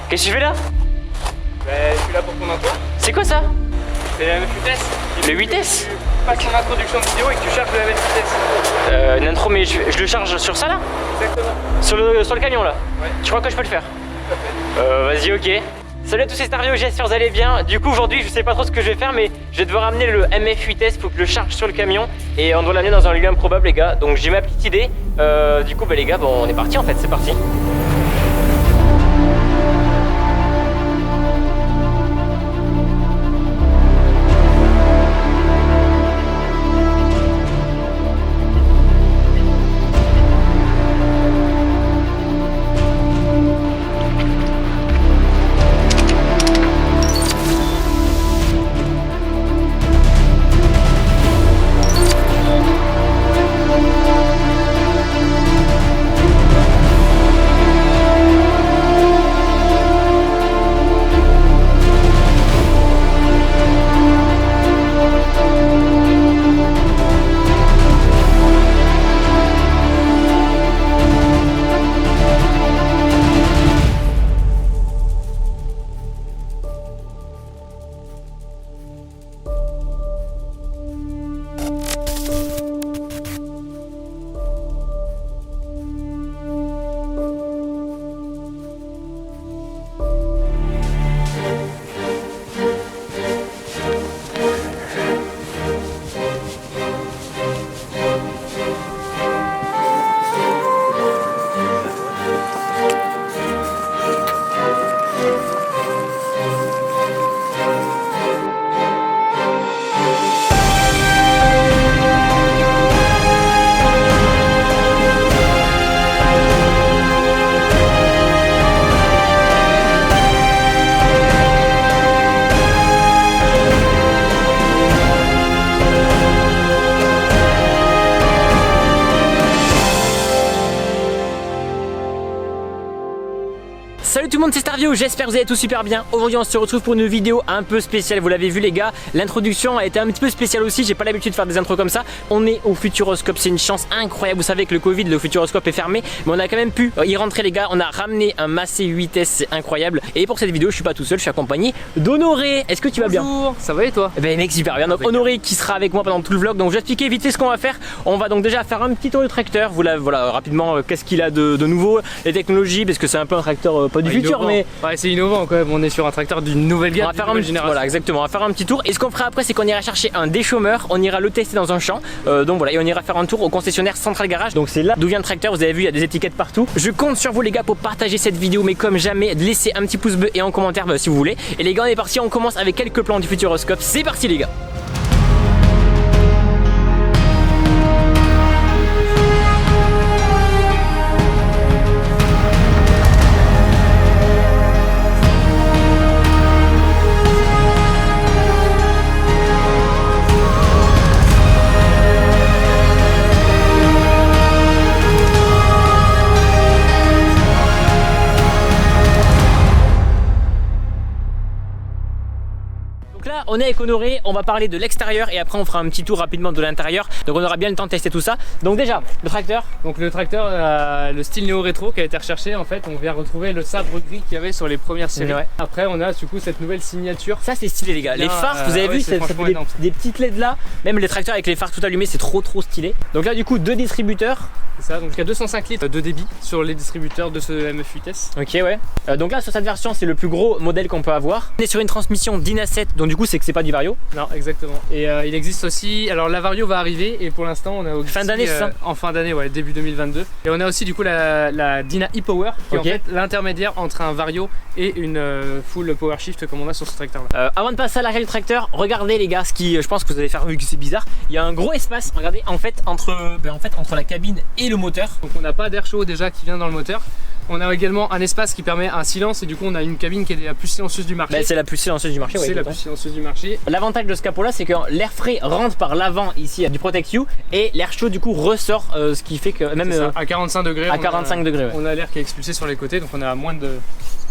Qu'est-ce que tu fais là? Bah, je suis là pour ton intro. C'est quoi ça? C'est la M8S. Le 8S? Tu passes ton introduction de vidéo et que tu charges la M8S. Une intro, mais je le charge sur ça là? Exactement. Sur le camion là? Ouais. Tu crois que je peux le faire? Tout à fait. Vas-y, ok. Salut à tous, c'est Stario, j'espère que vous allez bien. Du coup, aujourd'hui, je sais pas trop ce que je vais faire, mais je vais devoir amener le MF8S pour que je le charge sur le camion. Et on doit l'amener dans un lieu improbable, les gars. Donc, j'ai ma petite idée. Du coup, bah, les gars, bon, on est parti en fait, c'est parti. Salut tout le monde, c'est Stario, j'espère que vous allez tous super bien. Aujourd'hui on se retrouve pour une vidéo un peu spéciale, vous l'avez vu les gars. L'introduction a été un petit peu spéciale aussi, j'ai pas l'habitude de faire des intros comme ça. On est au Futuroscope, c'est une chance incroyable. Vous savez que le Covid, le Futuroscope est fermé, mais on a quand même pu y rentrer les gars. On a ramené un Massey 8S, c'est incroyable. Et pour cette vidéo je suis pas tout seul, je suis accompagné d'Honoré. Est-ce que tu vas bien? Bonjour, ça va et toi? Eh ben mec, super bien. Donc Honoré qui sera avec moi pendant tout le vlog. Donc je vais expliquer vite fait ce qu'on va faire. On va donc déjà faire un petit tour du tracteur. Voilà rapidement qu'est-ce qu'il a de nouveau, les technologies, parce que c'est un peu un tracteur pas du futur, mais ouais, c'est innovant quand même. On est sur un tracteur d'une nouvelle gamme, on va faire une génération. Voilà, exactement. On va faire un petit tour. Et ce qu'on fera après, c'est qu'on ira chercher un déchômeur. On ira le tester dans un champ. Donc voilà, et on ira faire un tour au concessionnaire Central Garage. Donc c'est là d'où vient le tracteur. Vous avez vu, il y a des étiquettes partout. Je compte sur vous les gars pour partager cette vidéo, mais comme jamais, de laisser un petit pouce bleu et en commentaire si vous voulez. Et les gars, on est parti. On commence avec quelques plans du Futuroscope. C'est parti les gars. On est avec Honoré, on va parler de l'extérieur et après on fera un petit tour rapidement de l'intérieur. Donc on aura bien le temps de tester tout ça. Donc déjà, le tracteur. Donc le tracteur, le style néo-rétro qui a été recherché en fait. On vient retrouver le sabre gris qu'il y avait sur les premières séries. Ouais. Après on a du coup cette nouvelle signature. Ça c'est stylé les gars. Les phares, vous avez vu, ça fait des petites LED là. Même les tracteurs avec les phares tout allumés, c'est trop stylé. Donc là du coup 2 distributeurs. C'est ça, donc il y a 205 litres de débit sur les distributeurs de ce MF8S. Ok ouais. Donc là sur cette version c'est le plus gros modèle qu'on peut avoir. On est sur une transmission DIN A7, donc du coup c'est que c'est pas du Vario. Non exactement. Et il existe aussi, alors la Vario va arriver et pour l'instant on a aussi, fin d'année c'est ça? En fin d'année, ouais, début 2022. Et on a aussi du coup la Dyna e-Power qui est en fait l'intermédiaire entre un Vario et une full power shift comme on a sur ce tracteur là. Avant de passer à l'arrière du tracteur, regardez les gars, ce qui je pense que vous allez faire vu que c'est bizarre. Il y a un gros espace, regardez en fait entre la cabine et le moteur. Donc on n'a pas d'air chaud déjà qui vient dans le moteur. On a également un espace qui permet un silence et du coup on a une cabine qui est la plus silencieuse du marché. Bah, c'est la plus silencieuse du marché. C'est la plus silencieuse du marché. L'avantage de ce capot là c'est que l'air frais rentre par l'avant ici du Protect You et l'air chaud du coup ressort, ce qui fait que même à 45 degrés. À 45 degrés. On a l'air qui est expulsé sur les côtés donc on a moins de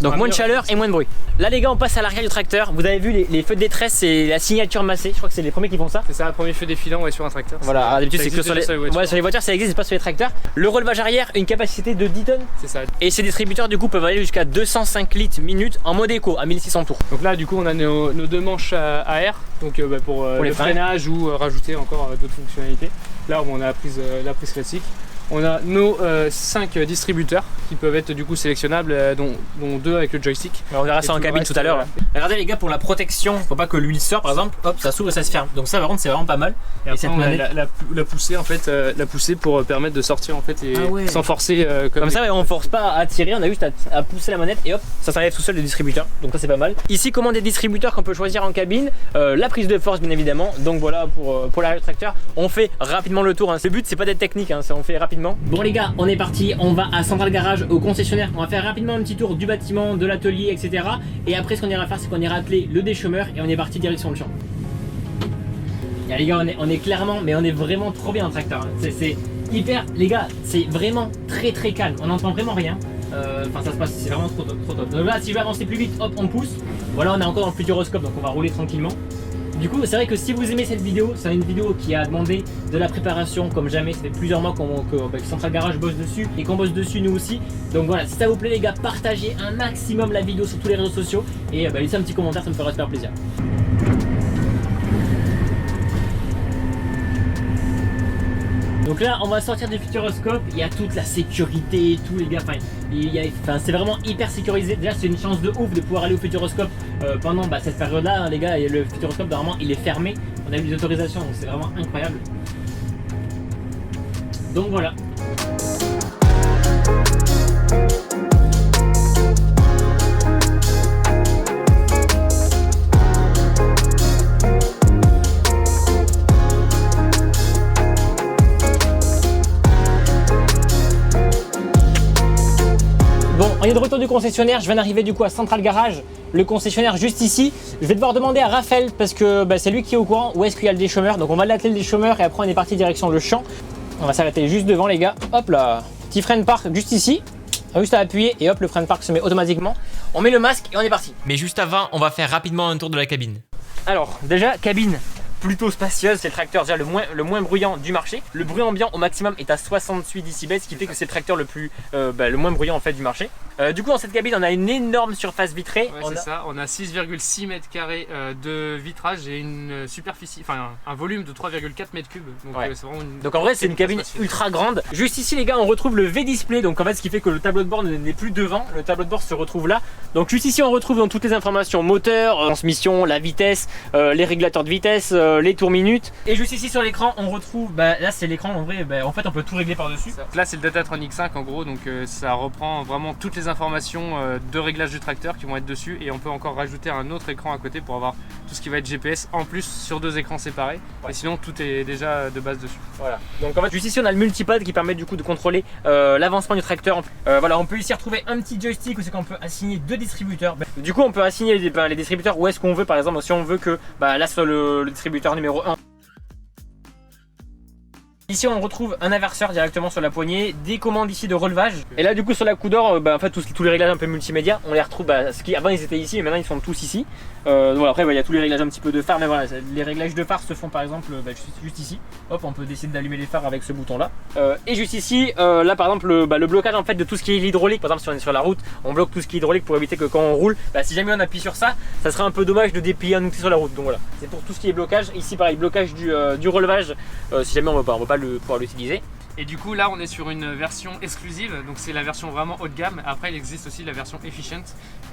Donc moins de chaleur et moins de bruit. Là les gars, on passe à l'arrière du tracteur. Vous avez vu les feux de détresse, c'est la signature massée. Je crois que c'est les premiers qui font ça. C'est ça, le premier feu défilant sur un tracteur. Voilà, d'habitude c'est que sur les voitures. Ouais, sur les voitures ça existe, c'est pas sur les tracteurs. Le relevage arrière, une capacité de 10 tonnes. C'est ça. Et ces distributeurs du coup peuvent aller jusqu'à 205 litres minute en mode éco à 1600 tours. Donc là du coup on a nos deux manches à air, donc pour les le freins. freinage ou rajouter encore d'autres fonctionnalités. Là on a la prise classique. On a nos 5 distributeurs qui peuvent être du coup sélectionnables, dont 2 avec le joystick. Alors, on verra ça en cabine tout à l'heure. Regardez les gars, pour la protection, faut pas que l'huile sorte par exemple, hop, ça s'ouvre et ça se ferme. Donc ça par contre c'est vraiment pas mal. Et après, on a la poussée en fait, la poussée pour permettre de sortir en fait et sans forcer. Comme ça ouais, on force pas à tirer, on a juste à pousser la manette et hop, ça s'enlève tout seul le distributeur. Donc ça c'est pas mal. Ici comment des distributeurs qu'on peut choisir en cabine, la prise de force bien évidemment. Donc voilà pour l'arrière du tracteur, on fait rapidement le tour. Hein. Le but c'est pas d'être technique, hein, on fait rapidement. Bon les gars, on est parti, on va à Central Garage au concessionnaire. On va faire rapidement un petit tour du bâtiment, de l'atelier, etc. Et après ce qu'on ira faire, c'est qu'on ira atteler le déchômeur et on est parti direction le champ. Et les gars, on est clairement, mais on est vraiment trop bien en tracteur. Hein. C'est hyper, les gars, c'est vraiment très calme. On n'entend vraiment rien. Enfin ça se passe, c'est vraiment trop top. Donc là, si je veux avancer plus vite, hop, on pousse. Voilà, on est encore dans le futuroscope, donc on va rouler tranquillement. Du coup, c'est vrai que si vous aimez cette vidéo, c'est une vidéo qui a demandé de la préparation comme jamais. Ça fait plusieurs mois que Central Garage bosse dessus et qu'on bosse dessus nous aussi. Donc voilà, si ça vous plaît les gars, partagez un maximum la vidéo sur tous les réseaux sociaux et laissez un petit commentaire, ça me fera super plaisir. Donc là, on va sortir du futuroscope, il y a toute la sécurité, tous les gars, c'est vraiment hyper sécurisé. Déjà, c'est une chance de ouf de pouvoir aller au futuroscope pendant cette période-là, hein, les gars. Et le futuroscope, normalement, il est fermé. On a eu des autorisations, donc c'est vraiment incroyable. Donc voilà. On est de retour du concessionnaire, je viens d'arriver du coup à Central Garage, le concessionnaire juste ici. Je vais devoir demander à Raphaël parce que c'est lui qui est au courant où est-ce qu'il y a le déchômeur. Donc on va l'atteler le déchômeur et après on est parti direction le champ. On va s'arrêter juste devant les gars. Hop là, petit frein de parc juste ici. Juste à appuyer et hop, le frein de parc se met automatiquement. On met le masque et on est parti. Mais juste avant, on va faire rapidement un tour de la cabine. Alors déjà, cabine plutôt spacieuse, c'est le tracteur déjà le moins bruyant du marché. Le bruit ambiant au maximum est à 68 décibels, ce qui fait que c'est le tracteur le moins bruyant en fait du marché. Du coup dans cette cabine on a une énorme surface vitrée. Ouais, c'est ça, on a 6,6 mètres carrés de vitrage et une superficie, enfin un volume de 3,4 mètres cubes. Donc, ouais. C'est vraiment donc en vrai c'est une cabine ultra grande. Juste ici les gars on retrouve le V-Display, donc en fait ce qui fait que le tableau de bord n'est plus devant, le tableau de bord se retrouve là. Donc juste ici on retrouve dans toutes les informations moteur, transmission, la vitesse, les régulateurs de vitesse, les tours minutes. Et juste ici sur l'écran on retrouve, là c'est l'écran en vrai, en fait on peut tout régler par dessus. Là c'est le Datatronic 5 en gros, donc ça reprend vraiment toutes les informations de réglage du tracteur qui vont être dessus et on peut encore rajouter un autre écran à côté pour avoir tout ce qui va être GPS en plus sur 2 écrans séparés. Ouais. Et sinon tout est déjà de base dessus. Voilà. Donc en fait juste ici on a le multipad qui permet du coup de contrôler l'avancement du tracteur. Voilà, on peut ici retrouver un petit joystick où c'est qu'on peut assigner 2 distributeurs. Du coup on peut assigner les distributeurs où est-ce qu'on veut, par exemple si on veut que là sur le distributeur numéro 1. Ici on retrouve un inverseur directement sur la poignée, des commandes ici de relevage. Et là du coup sur la coudor, en fait tous les réglages un peu multimédia, on les retrouve, avant ils étaient ici mais maintenant ils sont tous ici. Voilà, après il y a tous les réglages un petit peu de phare, mais voilà, les réglages de phare se font par exemple juste ici. Hop, on peut décider d'allumer les phares avec ce bouton là. Et juste ici, là par exemple le blocage en fait de tout ce qui est l'hydraulique. Par exemple si on est sur la route, on bloque tout ce qui est hydraulique pour éviter que quand on roule, si jamais on appuie sur ça, ça serait un peu dommage de déplier un outil sur la route. Donc voilà, c'est pour tout ce qui est blocage. Ici pareil, blocage du relevage, si jamais on veut pas pouvoir l'utiliser. Et du coup là on est sur une version exclusive, donc c'est la version vraiment haut de gamme. Après il existe aussi la version efficient.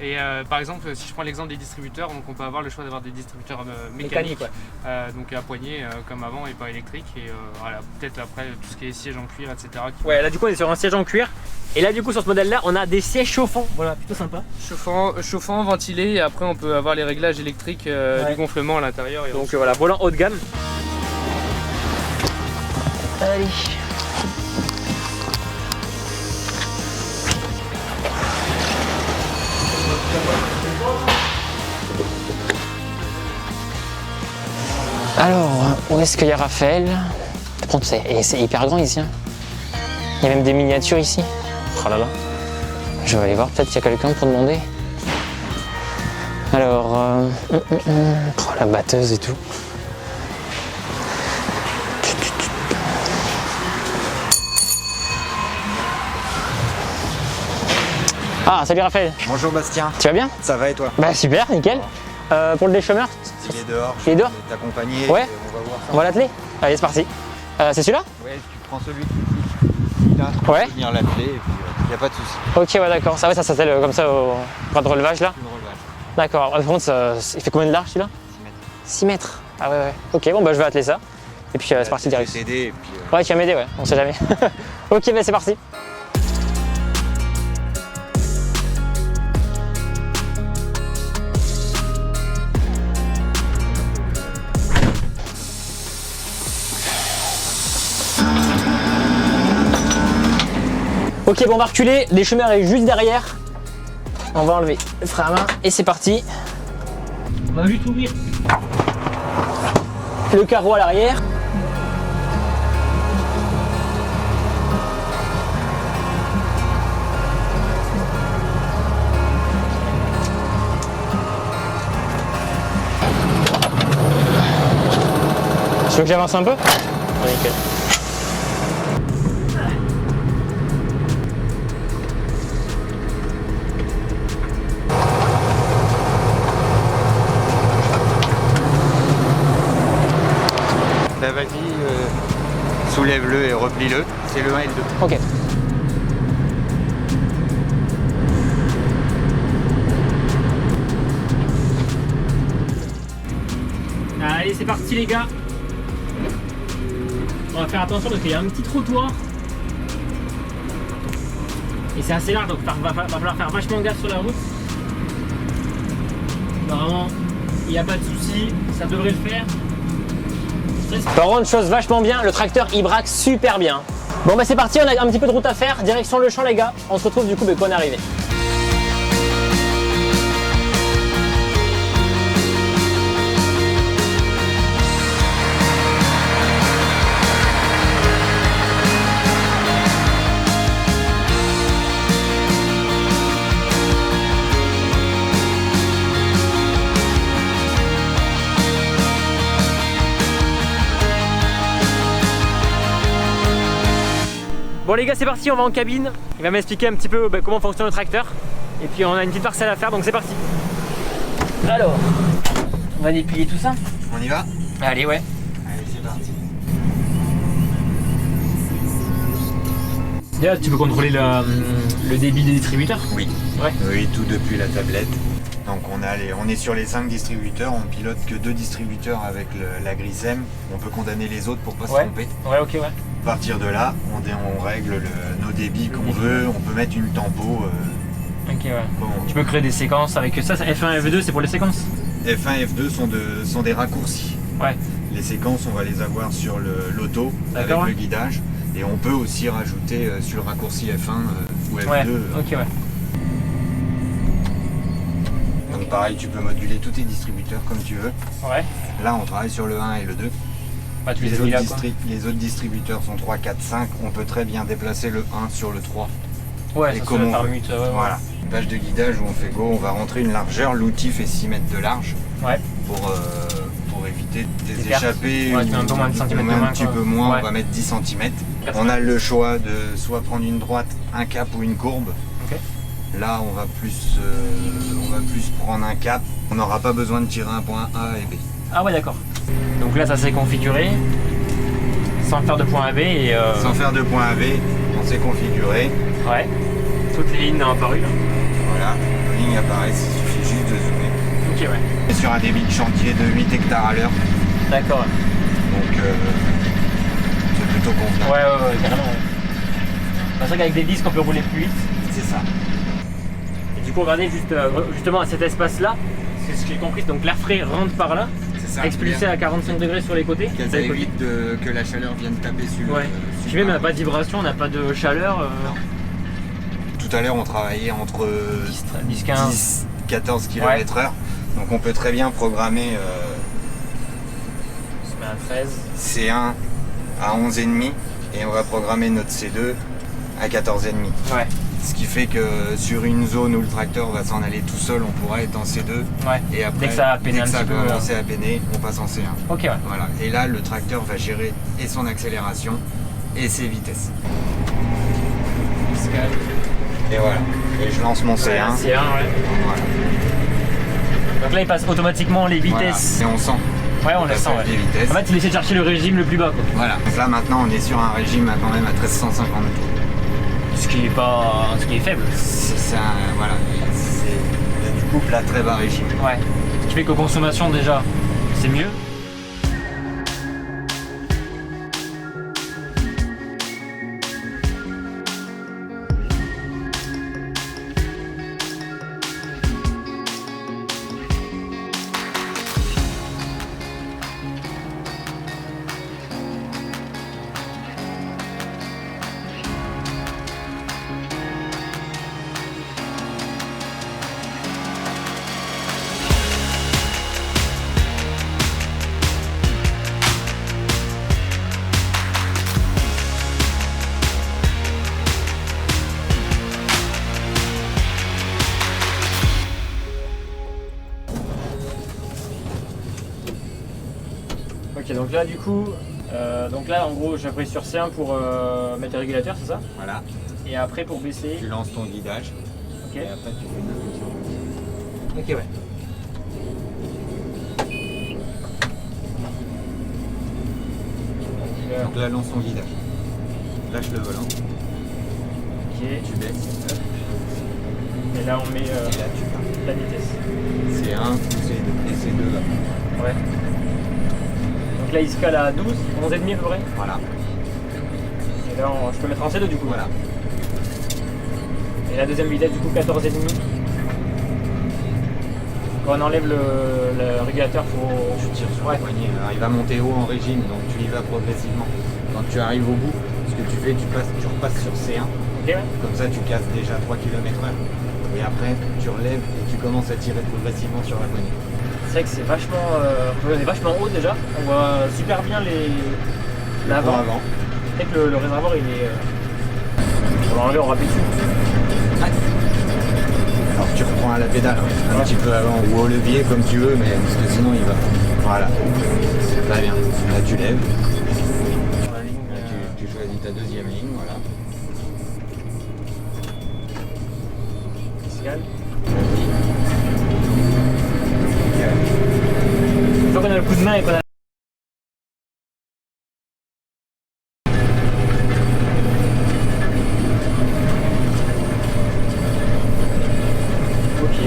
Et par exemple si je prends l'exemple des distributeurs, donc on peut avoir le choix d'avoir des distributeurs mécaniques, ouais. Donc à poignée comme avant et pas électrique. Et voilà, peut-être après tout ce qui est siège en cuir, etc. Ouais, là du coup on est sur un siège en cuir. Et là du coup sur ce modèle là on a des sièges chauffants, voilà, plutôt sympa. Chauffant, ventilé, et après on peut avoir les réglages électriques du gonflement à l'intérieur. Donc voilà, volant haut de gamme. Allez. Alors, où est-ce qu'il y a Raphaël? Par contre, c'est hyper grand ici. Hein. Il y a même des miniatures ici. Oh là là. Je vais aller voir, peut-être qu'il y a quelqu'un pour demander. Alors, oh, la batteuse et tout. Ah, salut Raphaël. Bonjour Bastien. Tu vas bien? Ça va et toi? Bah super, nickel. Pour le déchômeur, Il est dehors. Il est dehors? Je vais t'accompagner. Ouais. On va voir ça. on va l'atteler. Allez, c'est parti. C'est celui-là? Ouais, tu prends celui qui là. Ouais. Tu peux venir l'atteler et puis il n'y a pas de souci. Ok, ouais, d'accord. Ça, ouais, ça s'attelle comme ça au point de relevage là? Une relevage. D'accord. Par contre, il fait combien de large celui-là? 6 mètres. Ah ouais, ouais. Ok, bon, bah je vais atteler ça. Et puis c'est parti direct. Je vais t'aider et puis. Ouais, tu vas m'aider, ouais, on sait jamais. Ok, bah c'est parti. Ok, bon, on va reculer, l'échumeur est juste derrière. On va enlever le frein à main et c'est parti. On va juste ouvrir le carreau à l'arrière. Tu veux que j'avance un peu? Ouais, nickel. Bah vas-y, soulève-le et replie-le. C'est le 1 et le 2. Ok. Allez, c'est parti les gars. On va faire attention parce qu'il y a un petit trottoir. Et c'est assez large, donc va falloir faire vachement gaffe sur la route. Normalement, il n'y a pas de souci, ça devrait le faire. Par contre, chose vachement bien, le tracteur il braque super bien. Bon bah c'est parti, on a un petit peu de route à faire, direction le champ les gars. On se retrouve du coup quand on est arrivé. Bon les gars, c'est parti, on va en cabine. Il va m'expliquer un petit peu comment fonctionne le tracteur. Et puis on a une petite parcelle à faire, donc c'est parti. Alors, on va déplier tout ça. On y va? Allez, ouais. Allez, c'est parti. Déjà, tu peux contrôler le débit des distributeurs? Oui. Ouais. Oui, tout depuis la tablette. Donc on est sur les 5 distributeurs, on pilote que 2 distributeurs avec la grille SEM. On peut condamner les autres pour pas se tromper. Ouais, ok, ouais. À partir de là, on règle nos débits qu'on veut, on peut mettre une tempo. Ok, ouais. Comme on Tu peux créer des séquences avec ça. F1 et F2, c'est pour les séquences? F1 et F2 sont des raccourcis. Ouais. Les séquences, on va les avoir sur l'auto avec D'accord, le ouais. guidage. Et on peut aussi rajouter sur le raccourci F1 ou F2. Ouais, ok, ouais. Donc pareil, tu peux moduler tous tes distributeurs comme tu veux. Ouais. Là, on travaille sur le 1 et le 2. Bah, tu les Les as mis là, autres, quoi. les autres distributeurs sont 3, 4, 5. On peut très bien déplacer le 1 sur le 3. Ouais, Et ça comme se fait on par veut. minute. Ouais, Voilà. Page de guidage où on fait go, on va rentrer une largeur. L'outil fait 6 mètres de large ouais. pour éviter des Des pertes. échappées. Ouais, tu mets un peu moins de centimètres de un moins, petit quoi. peu moins, Ouais. on va mettre 10 cm. 4 On a le choix de soit prendre une droite, un cap ou une courbe. Ok. Là, on va plus prendre un cap. On n'aura pas besoin de tirer un point A et B. Ah ouais, d'accord. Donc là, ça s'est configuré sans faire de point AB et Sans faire de point A B, on s'est configuré. ouais. Toutes les lignes ont apparu là. Voilà, la ligne apparaît, il suffit juste de zoomer. Ok, ouais. On est sur un débit de chantier de 8 hectares à l'heure, D'accord. donc c'est plutôt convenable. Ouais, carrément. Ouais. C'est vrai qu'avec des disques, on peut rouler plus vite. C'est ça. Et du coup, regardez justement à cet espace-là, c'est ce que j'ai compris. Donc l'air frais rentre par là, C'est ça. expulsé à 45 degrés sur les côtés. Ça évite que la chaleur vienne taper sur Ouais. sur Puis même, on n'a le- pas de vibration, on n'a pas de chaleur. Non. Tout à l'heure, on travaillait entre 10-15. 10-14 km/h. Donc on peut très bien programmer On se met à 13. C1 à 11,5 et on va programmer notre C2 à 14,5. Ouais. Ce qui fait que sur une zone où le tracteur va s'en aller tout seul, on pourra être en C2. Ouais. Et après, Dès que ça a peiné un petit peu, commence à peiner, on passe en C1. Ok, ouais. Voilà. Et là, le tracteur va gérer et son accélération et ses vitesses. Et voilà. Et je lance mon C1. Ouais, C1, ouais. Voilà. Donc là, il passe automatiquement les vitesses. Voilà. Et on sent. Ouais, on les sent. Ouais. Les vitesses. En fait, il essaie de chercher le régime le plus bas, quoi. Voilà. Donc là, maintenant, on est sur un régime quand même à 1350 tours. Ce qui est faible. C'est ça, voilà. C'est du couple à très bas régime. Ouais. Ce qui fait qu'aux consommations, déjà, c'est mieux. Ok, donc là du coup, en gros j'appuie sur C1 pour mettre le régulateur, c'est ça? Voilà. Et après pour baisser. Tu lances ton guidage. Ok. Et après tu fais une impulsion. Ok, ouais. Donc là, lance ton guidage. Lâche le volant. Ok. Tu baisses. Et là on met Et là tu pars. la vitesse. C1 et C2 là. Ouais. Donc là il se cale à 12, 11,5 à peu près. Voilà. Et là je peux mettre en C2 du coup. Voilà. Et la deuxième vitesse du coup 14,5. Quand on enlève le régulateur, Tu tires sur la poignée. Alors, il va monter haut en régime, donc tu y vas progressivement. Quand tu arrives au bout, ce que tu fais, tu repasses sur C1. Ok, ouais. Comme ça, tu casses déjà 3 km/h. Et après, tu relèves et tu commences à tirer progressivement sur la poignée. C'est vrai que c'est vachement haut déjà. On voit super bien l'avant. Avant. Et que le réservoir il est. On va enlever, on rappuie dessus. Alors tu reprends à la pédale, un petit peu avant, ou au levier comme tu veux, mais parce que sinon il va. Voilà. Très bien. Là tu lèves. Sur la ligne, Là, tu choisis ta deuxième ligne, voilà. fiscale. Vas-y. Une fois qu'on a le coup de main et qu'on a. Ok.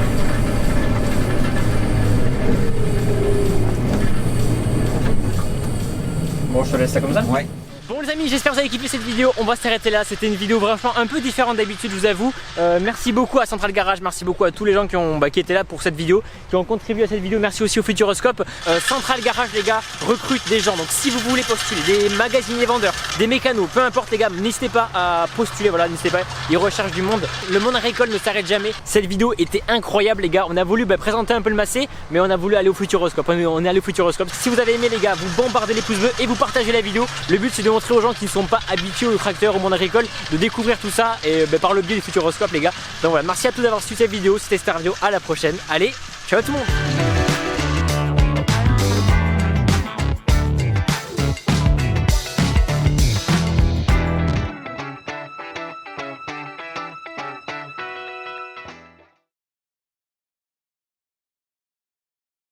Bon, je te laisse ça comme ça. Ouais. Bon les amis, j'espère que vous avez kiffé cette vidéo, on va s'arrêter là, c'était une vidéo vraiment un peu différente d'habitude, je vous avoue. Merci beaucoup à Central Garage, merci beaucoup à tous les gens qui étaient là pour cette vidéo, qui ont contribué à cette vidéo, merci aussi au Futuroscope. Central Garage les gars, recrute des gens, donc si vous voulez postuler, des magasiniers vendeurs, des mécanos, peu importe les gars, n'hésitez pas à postuler, voilà, n'hésitez pas, ils recherchent du monde. Le monde agricole ne s'arrête jamais, cette vidéo était incroyable les gars, on a voulu présenter un peu le Massé, mais on a voulu aller au Futuroscope, on est allé au Futuroscope. Si vous avez aimé les gars, vous bombardez les pouces bleus et vous partagez la vidéo, le but c'est de montrer aux gens qui ne sont pas habitués au tracteur, au monde agricole, de découvrir tout ça et par le biais du Futuroscope les gars. Donc voilà, merci à tous d'avoir suivi cette vidéo, c'était Starvio, à la prochaine, allez, ciao tout le monde.